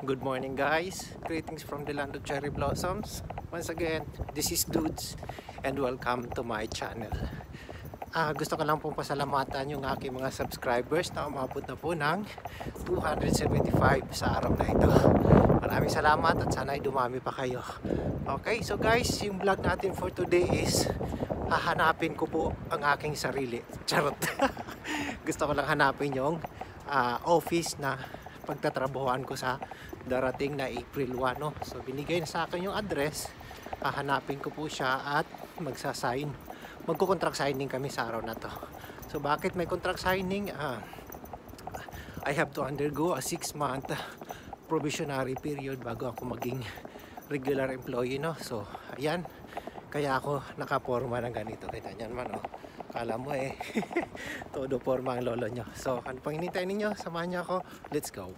Good morning guys, greetings from the land of cherry blossoms. Once again, this is Dudes and welcome to my channel. Gusto ko lang pong pasalamatan yung aking mga subscribers na umabot na po ng 275 sa araw na ito. Maraming salamat at sana ay dumami pa kayo. Okay, so guys, yung vlog natin for today is hahanapin ko po ang aking sarili. Charot. Gusto ko lang hanapin yung office na pagtatrabahoan ko sa darating na April 1, no? So binigay na sa akin yung address, hahanapin ko po siya at magko-contract signing kami sa araw na to. So bakit may contract signing? I have to undergo a 6-month probationary period bago ako maging regular employee, no? So ayan, kaya ako nakaporma ng ganito. Kita nyo naman, oh. Kala mo todo forma ang lolo nyo. So ano pang hinintay ninyo? Samahan nyo ako, let's go.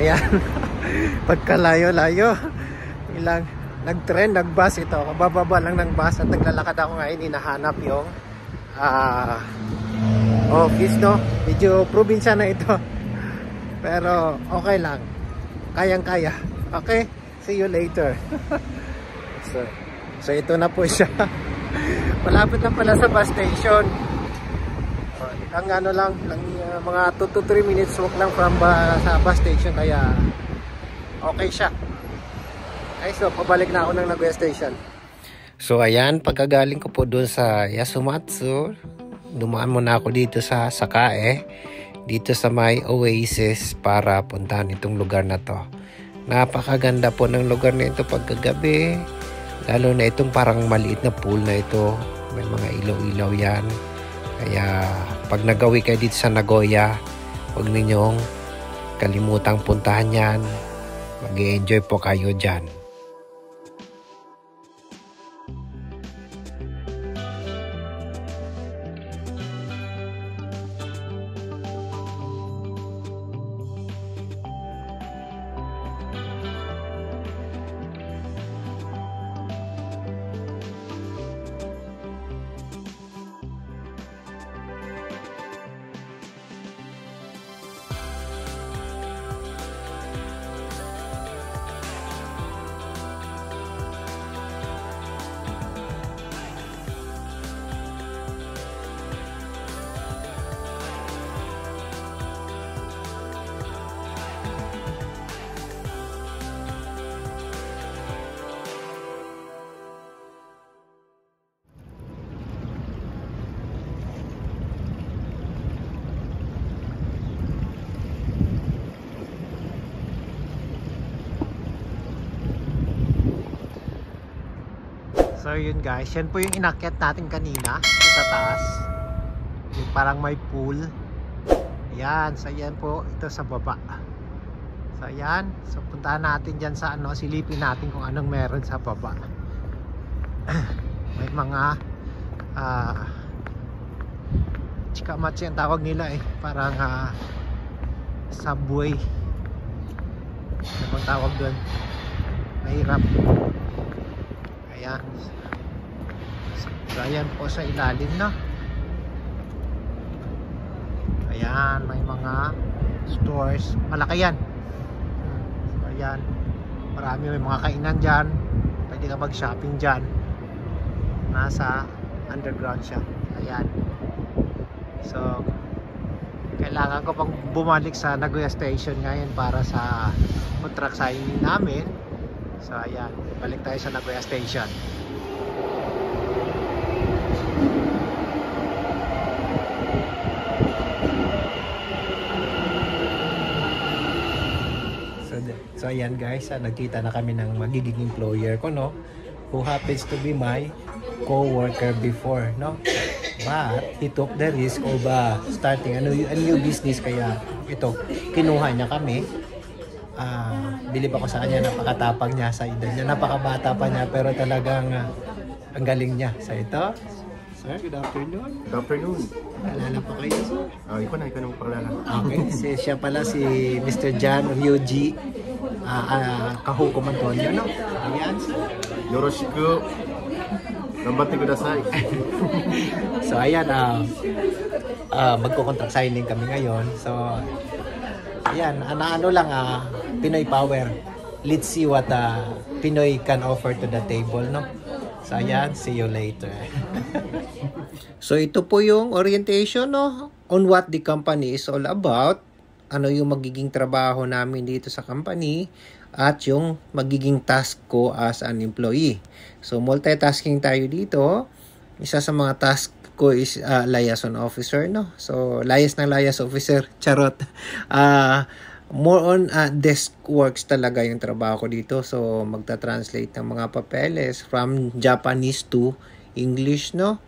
Ayan, pagkalayo-layo ilang nag-trend, nag-bus ito, kabababa lang ng bus at naglalakad ako ngayon, hinahanap yung office, no? Medyo probinsya na ito pero okay lang, kayang-kaya. Okay, see you later. so ito na po siya. Malapit lang pala sa bus station. Mga 2 to 3 minutes walk lang from sa bus station, kaya okay siya. Okay, so pabalik na ako ng Nagoya Station. So ayan, pagkagaling ko po doon sa Yasumatsu, dumaan muna ako dito sa Sakae, dito sa may Oasis para puntahan itong lugar na to. Napakaganda po ng lugar na ito pagkagabi, lalo na itong parang maliit na pool na ito, may mga ilaw-ilaw yan. Kaya pag nagawi kayo dito sa Nagoya, huwag ninyong kalimutang puntahan yan. Mag-i-enjoy po kayo dyan. So yun guys, yan po yung inakyat natin kanina sa taas, yung parang may pool. Yan, so yan po ito sa baba. So yan, so puntahan natin dyan sa silipin natin kung anong meron sa baba. May mga chikamachi ang tawag nila, parang subway, ano bang tawag doon, mahirap. Ayan. na. So ayan po sa ilalim, no? Ayan, may mga stores. Malaki yan. So ayan, marami, may mga kainan dyan. Pwede ka mag-shopping dyan. Nasa underground siya. Ayan. So kailangan ko pang bumalik sa Nagoya Station ngayon para sa contract signing namin. So ayan, balik tayo sa Nagoya Station. So ayan guys, nagkita na kami ng magiging employer ko, no, who happens to be my co-worker before, no, but he took the risk of starting a new business, kaya ito, kinuha niya kami. Bilib ako sa kanya, napakatapang niya sa edad niya, napakabata pa niya, pero talagang ang galing niya. So ito, sir, good afternoon. Good afternoon. Alala pa kayo, sir? Ikaw na pangalala. Okay, siya pala si Mr. John Ryuji Kahukom Antonio, no? Ayan, sir. Yoroshiku. Gambatte kudasai. So ayan, magko-contract signing kami ngayon. So ayan, ano lang, Pinoy Power. Let's see what Pinoy can offer to the table, no? So ayan, see you later. So ito po yung orientation, no, on what the company is all about. Ano yung magiging trabaho namin dito sa company at yung magiging task ko as an employee. So multitasking tayo dito. Isa sa mga task ko is liaison officer, no. So layas officer, charot. More on desk works talaga yung trabaho ko dito. So magta-translate ng mga papeles from Japanese to English, no.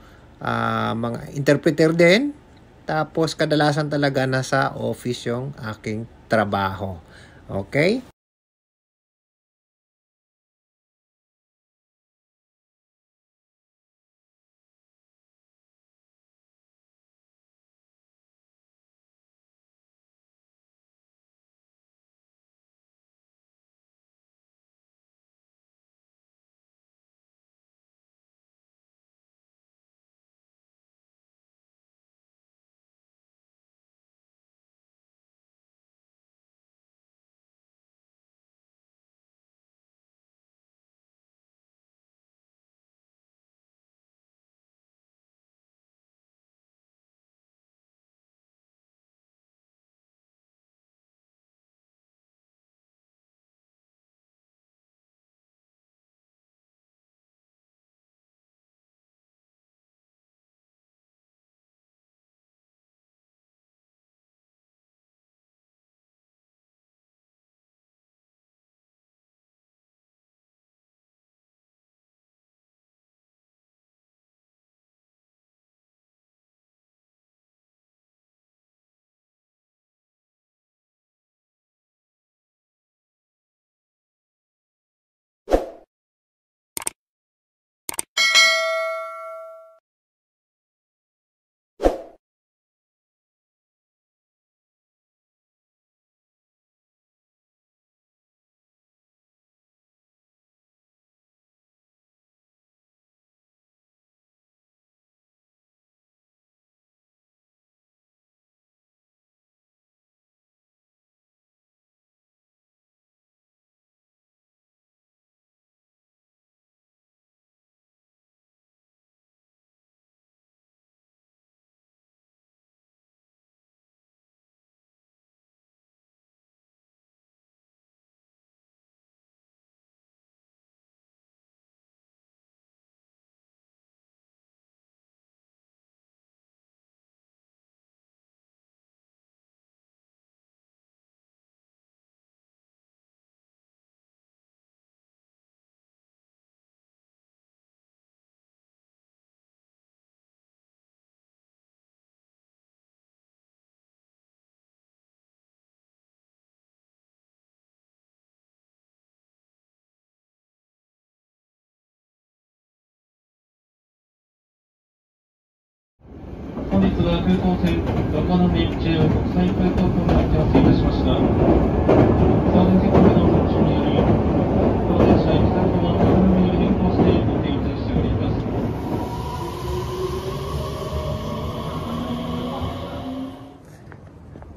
Mga interpreter din. Tapos kadalasan talaga nasa office yung aking trabaho. Okay?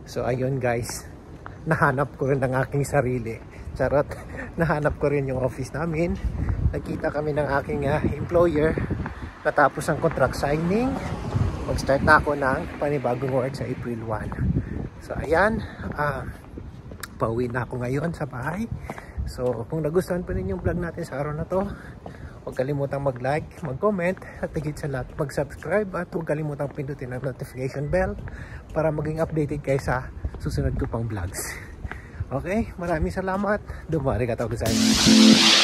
So ayun guys, nahanap ko rin ang aking sarili. Charot, nahanap ko rin yung office namin. Nagkita kami ng aking employer. Natapos ang contract signing. Mag-start na ako ng panibagong work sa April 1. So ayan, pauwi na ako ngayon sa bahay. So kung nagustuhan pa rin yung vlog natin sa araw na to, huwag kalimutang mag-like, mag-comment, at higit sa lahat mag-subscribe, at huwag kalimutang pindutin ang notification bell para maging updated kayo sa susunod ko pang vlogs. Okay, maraming salamat. Dumari ka tawag sa akin.